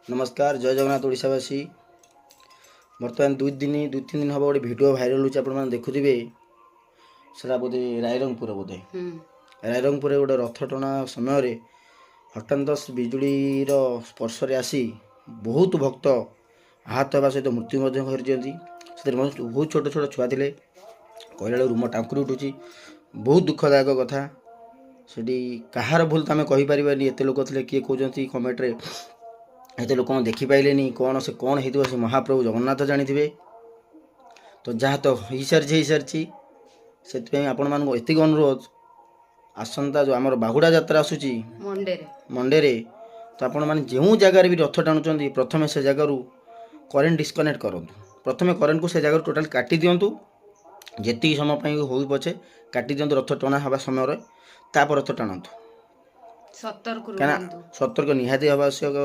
नमस्कार जय जगन्नाथ ओडावासी बर्तमान दुई तीन दिन हम गोटे भिड भाइराल होती आप देखुवे से बोधे रायरंगपुर बोधे रायरंगपुर गोटे रथ टणा समय हठात बिजुलीर स्पर्श आसी बहुत भक्त आहत होगा सहित मृत्यु कर बहुत छोट छोट छुआ थे कहला रूम टांकुरी उठुची बहुत दुखदायक कथा से कहार भूल तो आम कहीपर एत लोक थे किए कहते कमेंट्रे एत लोक देखिपारे कौन से कौन हो महाप्रभु जगन्नाथ जानी तो जहाँ तो हो सारी से आपण मान एतिक अनुरोध आसंता जो आमर बाहुड़ा यात्रा आसूची मंडे तो आपण मैंने जो जगार भी रथ टाणुंट प्रथम से जगार करेन्ट डिस्कनेक्ट करूँ प्रथम करेन्ट को से जगह टोटाल काटी दिंतु जी समय हो पछे काटी दिंतु रथ टणा हवा समय तापर रथ टाणु सतर्क सतर्क निहाती आवश्यक।